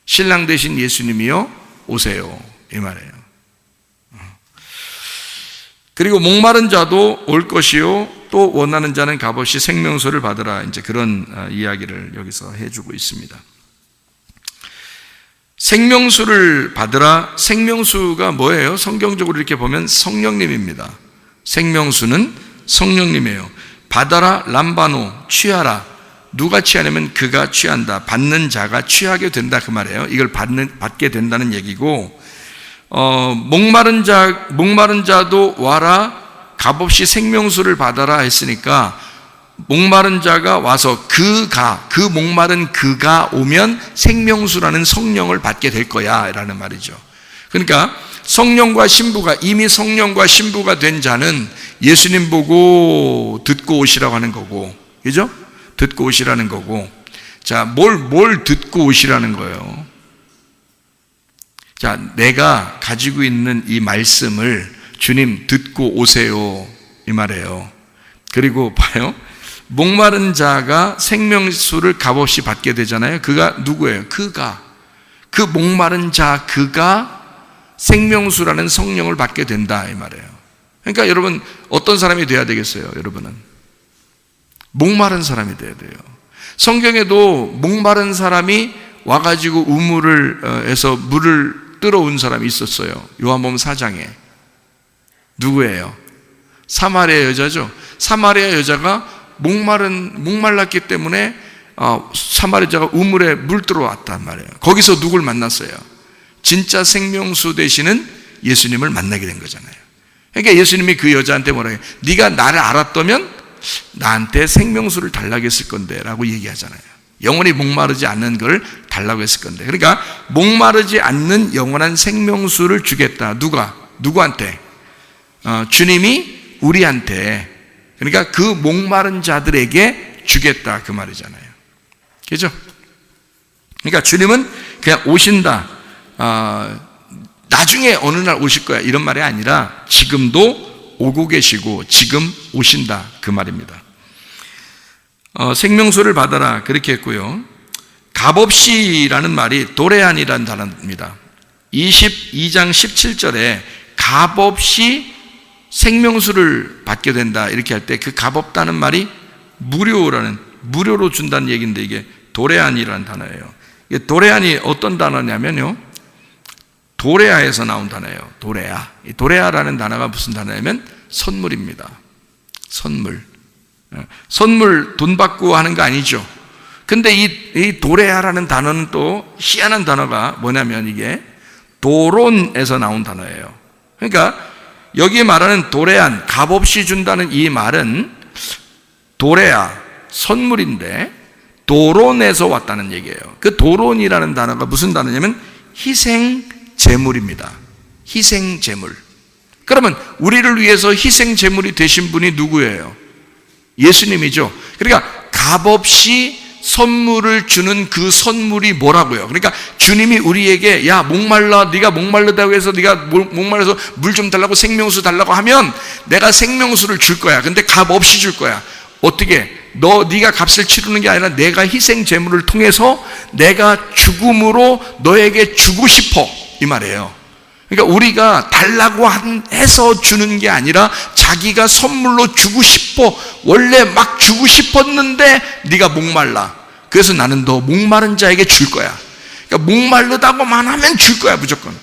신랑 되신 예수님이요 오세요, 이 말이에요. 그리고 목마른 자도 올 것이요 또 원하는 자는 값없이 생명수를 받으라, 이제 그런 이야기를 여기서 해주고 있습니다. 생명수를 받으라, 생명수가 뭐예요? 성경적으로 이렇게 보면 성령님입니다. 생명수는 성령님이에요. 받아라, 람바노, 취하라. 누가 취하냐면 그가 취한다, 받는 자가 취하게 된다, 그 말이에요. 이걸 받게 된다는 얘기고, 목마른 자도 와라, 값없이 생명수를 받아라 했으니까 목마른 자가 와서 그 목마른 그가 오면 생명수라는 성령을 받게 될 거야 라는 말이죠. 그러니까 성령과 신부가, 이미 성령과 신부가 된 자는 예수님 보고 듣고 오시라고 하는 거고, 그죠? 듣고 오시라는 거고. 자, 뭘 듣고 오시라는 거예요? 자, 내가 가지고 있는 이 말씀을 주님 듣고 오세요, 이 말이에요. 그리고 봐요. 목마른 자가 생명수를 값없이 받게 되잖아요. 그가 누구예요? 그 목마른 자, 그가 생명수라는 성령을 받게 된다 이 말이에요. 그러니까 여러분 어떤 사람이 돼야 되겠어요? 여러분은 목마른 사람이 돼야 돼요. 성경에도 목마른 사람이 와가지고 우물에서 물을 들어온 사람이 있었어요. 요한복음 4장에. 누구예요? 사마리아 여자죠. 사마리아 여자가 목말랐기 때문에 사마리아 여자가 우물에 물 들어왔단 말이에요. 거기서 누굴 만났어요? 진짜 생명수 되시는 예수님을 만나게 된 거잖아요. 그러니까 예수님이 그 여자한테 뭐라 해요? 네가 나를 알았다면 나한테 생명수를 달라고 했을 건데 라고 얘기하잖아요. 영원히 목마르지 않는 걸 달라고 했을 건데. 그러니까 목마르지 않는 영원한 생명수를 주겠다. 누구한테? 주님이 우리한테, 그러니까 그 목마른 자들에게 주겠다 그 말이잖아요. 그죠? 그러니까 주님은 그냥 오신다, 나중에 어느 날 오실 거야 이런 말이 아니라 지금도 오고 계시고 지금 오신다 그 말입니다. 생명수를 받아라 그렇게 했고요. 값없이라는 말이 도레안이라는 단어입니다. 22장 17절에 값없이 생명수를 받게 된다 이렇게 할 때 그 값없다는 말이 무료로 준다는 얘기인데 이게 도레안이라는 단어예요. 이게 도레안이 어떤 단어냐면요, 도레아에서 나온 단어예요. 도레아. 이 도레아라는 단어가 무슨 단어냐면 선물입니다. 선물 돈 받고 하는 거 아니죠. 근데 이 도레아라는 단어는 또 희한한 단어가 뭐냐면 이게 도론에서 나온 단어예요. 그러니까 여기 말하는 도레안, 값없이 준다는 이 말은 도레아, 선물인데 도론에서 왔다는 얘기예요. 그 도론이라는 단어가 무슨 단어냐면 희생제물입니다. 희생제물. 그러면 우리를 위해서 희생제물이 되신 분이 누구예요? 예수님이죠. 그러니까 값없이 선물을 주는 그 선물이 뭐라고요? 그러니까 주님이 우리에게 야 목말라, 네가 목말르다고 해서 네가 목말라서 물 좀 달라고 생명수 달라고 하면 내가 생명수를 줄 거야. 근데 값없이 줄 거야. 어떻게? 네가 값을 치르는 게 아니라 내가 희생 제물을 통해서 내가 죽음으로 너에게 주고 싶어 이 말이에요. 그러니까 우리가 달라고 해서 주는 게 아니라 자기가 선물로 주고 싶어. 원래 막 주고 싶었는데 네가 목말라. 그래서 나는 너 목마른 자에게 줄 거야. 그러니까 목마르다고만 하면 줄 거야 무조건.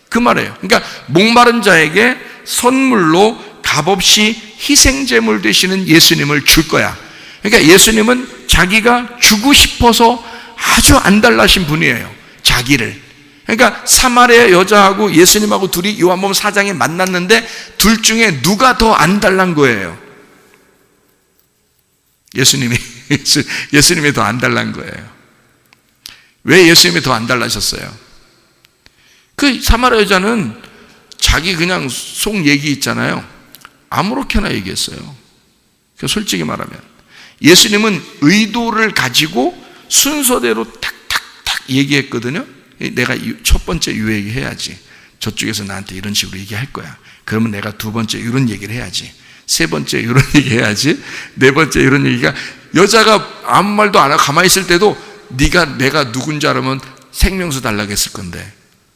그 말이에요. 그러니까 목마른 자에게 선물로 값없이 희생제물 되시는 예수님을 줄 거야. 그러니까 예수님은 자기가 주고 싶어서 아주 안달나신 분이에요. 자기를. 그러니까 사마리아 여자하고 예수님하고 둘이 요한복음 4장에 만났는데 둘 중에 누가 더 안달난 거예요? 예수님이 더 안달난 거예요. 왜 예수님이 더 안달나셨어요? 그 사마리아 여자는 자기 그냥 속 얘기 있잖아요. 아무렇게나 얘기했어요. 솔직히 말하면 예수님은 의도를 가지고 순서대로 탁탁탁 얘기했거든요. 내가 첫 번째 요 얘기해야지. 저쪽에서 나한테 이런 식으로 얘기할 거야. 그러면 내가 두 번째 이런 얘기를 해야지. 세 번째 이런 얘기 해야지. 네 번째 이런 얘기가, 여자가 아무 말도 안 하고 가만히 있을 때도 내가 누군지 알으면 생명수 달라고 했을 건데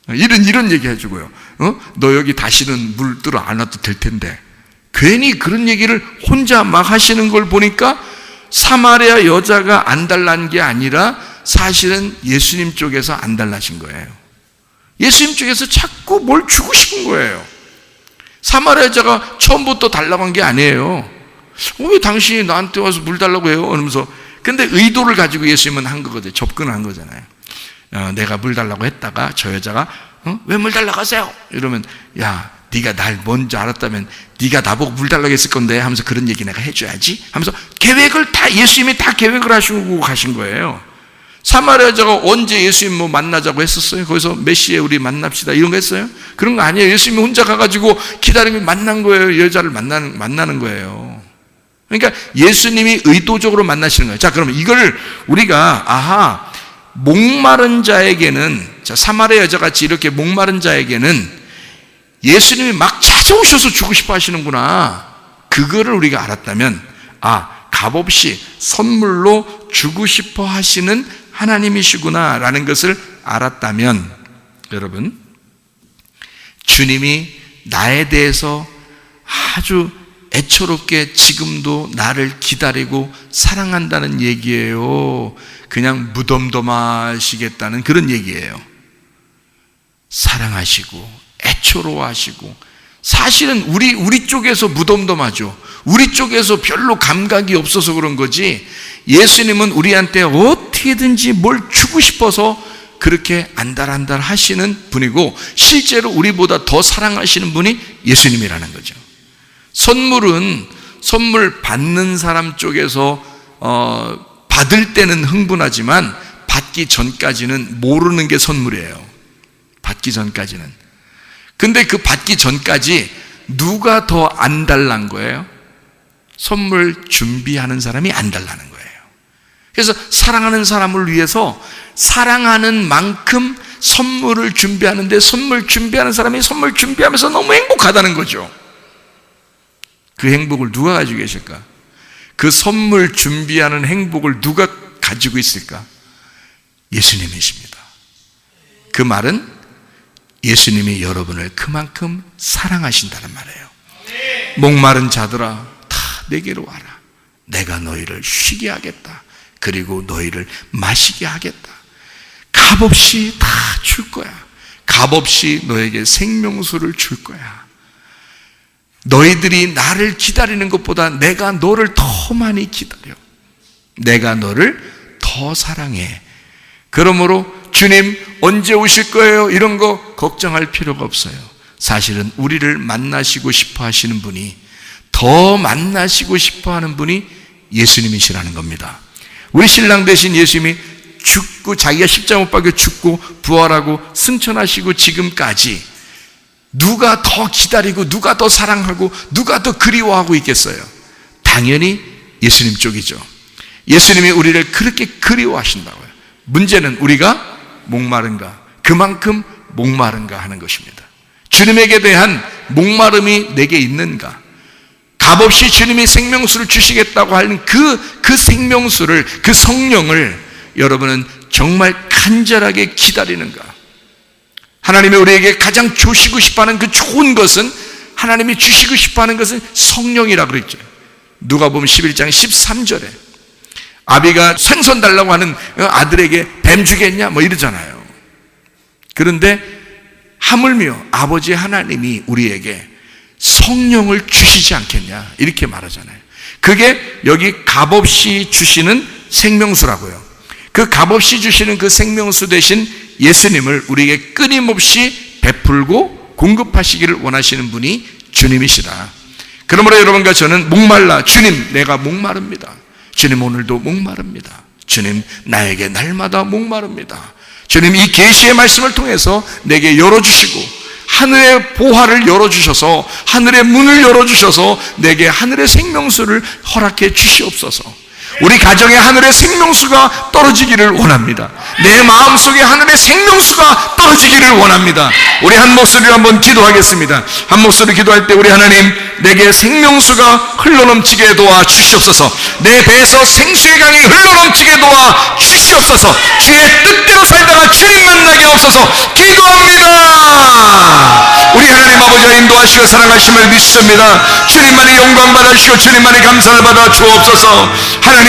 이런 얘기 해주고요. 너 여기 다시는 물 들어 안 와도 될 텐데. 괜히 그런 얘기를 혼자 막 하시는 걸 보니까 사마리아 여자가 안달난 게 아니라 사실은 예수님 쪽에서 안달나신 거예요. 예수님 쪽에서 자꾸 뭘 주고 싶은 거예요. 사마리아 여자가 처음부터 달라고 한 게 아니에요. 왜 당신이 나한테 와서 물 달라고 해요? 이러면서. 근데 의도를 가지고 예수님은 한 거거든요. 접근한 거잖아요. 내가 물 달라고 했다가 저 여자가 왜 물 달라고 하세요? 이러면 야, 네가 날 먼저 알았다면 네가 나보고 물 달라고 했을 건데 하면서 그런 얘기 내가 해줘야지 하면서 계획을 다 예수님이 다 계획을 하시고 가신 거예요. 사마리아 여자가 언제 예수님 만나자고 했었어요? 거기서 몇 시에 우리 만납시다 이런 거 했어요? 그런 거 아니에요. 예수님이 혼자 가가지고 기다리면 만난 거예요. 여자를 만나는 거예요. 그러니까 예수님이 의도적으로 만나시는 거예요. 자, 그러면 이걸 우리가 목마른 자에게는, 사마리아 여자같이 이렇게 목마른 자에게는 예수님이 막 찾아오셔서 주고 싶어 하시는구나. 그거를 우리가 알았다면, 값없이 선물로 주고 싶어 하시는 하나님이시구나 라는 것을 알았다면, 여러분, 주님이 나에 대해서 아주 애처롭게 지금도 나를 기다리고 사랑한다는 얘기예요. 그냥 무덤덤하시겠다는 그런 얘기예요. 사랑하시고 애처로워하시고, 사실은 우리 쪽에서 무덤덤하죠. 우리 쪽에서 별로 감각이 없어서 그런 거지, 예수님은 우리한테 어떻게든지 뭘 주고 싶어서 그렇게 안달안달 하시는 분이고, 실제로 우리보다 더 사랑하시는 분이 예수님이라는 거죠. 선물 받는 사람 쪽에서 받을 때는 흥분하지만 받기 전까지는 모르는 게 선물이에요. 받기 전까지는. 근데 그 받기 전까지 누가 더 안달난 거예요? 선물 준비하는 사람이 안달나는 거예요. 그래서 사랑하는 사람을 위해서 사랑하는 만큼 선물을 준비하는데, 선물 준비하는 사람이 선물 준비하면서 너무 행복하다는 거죠. 그 행복을 누가 가지고 계실까? 그 선물 준비하는 행복을 누가 가지고 있을까? 예수님이십니다. 그 말은 예수님이 여러분을 그만큼 사랑하신다는 말이에요. 목마른 자들아 다 내게로 와라. 내가 너희를 쉬게 하겠다. 그리고 너희를 마시게 하겠다. 값없이 다 줄 거야. 값없이 너에게 생명수를 줄 거야. 너희들이 나를 기다리는 것보다 내가 너를 더 많이 기다려. 내가 너를 더 사랑해. 그러므로 주님 언제 오실 거예요? 이런 거 걱정할 필요가 없어요. 사실은 우리를 만나시고 싶어 하시는 분이, 더 만나시고 싶어 하는 분이 예수님이시라는 겁니다. 우리 신랑 되신 예수님이 죽고, 자기가 십자가 못 박혀 죽고 부활하고 승천하시고 지금까지 누가 더 기다리고 누가 더 사랑하고 누가 더 그리워하고 있겠어요? 당연히 예수님 쪽이죠. 예수님이 우리를 그렇게 그리워하신다고요. 문제는 우리가 목마른가, 그만큼 목마른가 하는 것입니다. 주님에게 대한 목마름이 내게 있는가? 값없이 주님이 생명수를 주시겠다고 하는 그 생명수를, 그 성령을 여러분은 정말 간절하게 기다리는가? 하나님이 우리에게 가장 주시고 싶어하는 그 좋은 것은, 하나님이 주시고 싶어하는 것은 성령이라고 그랬죠. 누가복음 11장 13절에 아비가 생선 달라고 하는 아들에게 뱀 주겠냐 뭐 이러잖아요. 그런데 하물며 아버지 하나님이 우리에게 성령을 주시지 않겠냐 이렇게 말하잖아요. 그게 여기 값없이 주시는 생명수라고요. 그 값없이 주시는 그 생명수 대신 예수님을 우리에게 끊임없이 베풀고 공급하시기를 원하시는 분이 주님이시라. 그러므로 여러분과 저는 목말라, 주님 내가 목마릅니다. 주님 오늘도 목마릅니다. 주님 나에게 날마다 목마릅니다. 주님 이 계시의 말씀을 통해서 내게 열어주시고, 하늘의 보화를 열어주셔서, 하늘의 문을 열어주셔서 내게 하늘의 생명수를 허락해 주시옵소서. 우리 가정에 하늘의 생명수가 떨어지기를 원합니다. 내 마음속에 하늘의 생명수가 떨어지기를 원합니다. 우리 한 목소리로 한번 기도하겠습니다. 한 목소리로 기도할 때 우리 하나님, 내게 생명수가 흘러넘치게 도와 주시옵소서. 내 배에서 생수의 강이 흘러넘치게 도와 주시옵소서. 주의 뜻대로 살다가 주님 만나게 하옵소서. 기도합니다. 우리 하나님 아버지가 인도하시고 사랑하심을 믿습니다. 주님만이 영광 받아주시고 주님만이 감사를 받아 주옵소서. 하나님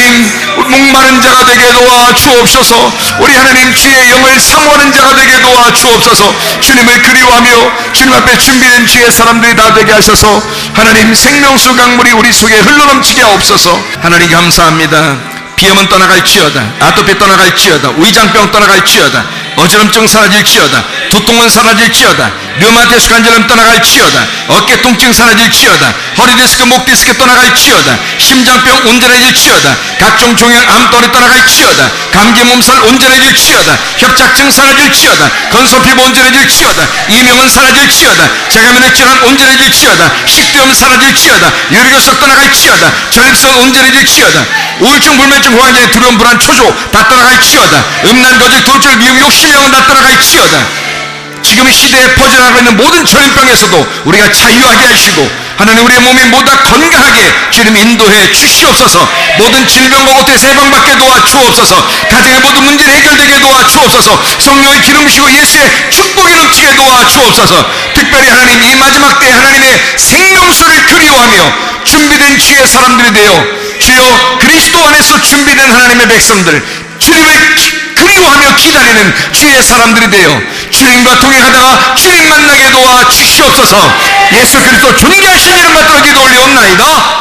목마른 자가 되게 도와 주옵소서. 우리 하나님 주의 영을 사모하는 자가 되게 도와 주옵소서. 주님을 그리워하며 주님 앞에 준비된 주의 사람들이 다 되게 하셔서 하나님 생명수 강물이 우리 속에 흘러넘치게 하옵소서. 하나님 감사합니다. 비염은 떠나갈지어다, 아토피 떠나갈지어다, 위장병 떠나갈지어다, 어지럼증 사라질지어다, 두통은 사라질지어다, 류마티스 관절염 떠나갈지어다, 어깨 통증 사라질지어다, 허리디스크 목디스크 떠나갈지어다, 심장병 온전해질지어다, 각종 종양 암떠리 떠나갈지어다, 감기 몸살 온전해질지어다, 협착증 사라질지어다, 건소피부 온전해질지어다, 이명은 사라질지어다, 자가면역 질환 온전해질지어다, 식도염 사라질지어다, 유리결석 떠나갈지어다, 전립선 온전해질지어다, 우울증 불면증 호환장애 두려움 불안 초조 다 떠나갈지어다, 음란 거짓 돌출 미움 욕심령은 다 떠나갈지어다. 지금 이 시대에 퍼져나가고 있는 모든 전염병에서도 우리가 자유하게 하시고 하나님 우리의 몸이 모두 건강하게 주님 인도해 주시옵소서. 모든 질병과 고통에서 해방받게 도와 주옵소서. 가정의 모든 문제를 해결되게 도와 주옵소서. 성령의 기름부시고 예수의 축복이 넘치게 도와 주옵소서. 특별히 하나님 이 마지막 때 하나님의 생명수를 그리워하며 준비된 주의 사람들이 되어 주여 그리스도 안에서 준비된 하나님의 백성들, 주님을 그리워하며 기다리는 주의 사람들이 되어 주님과 동행하다가 주님 만나게 도와 주시옵소서. 예수 그리스도 존귀하신 이름 받들어 기도 올리옵나이다.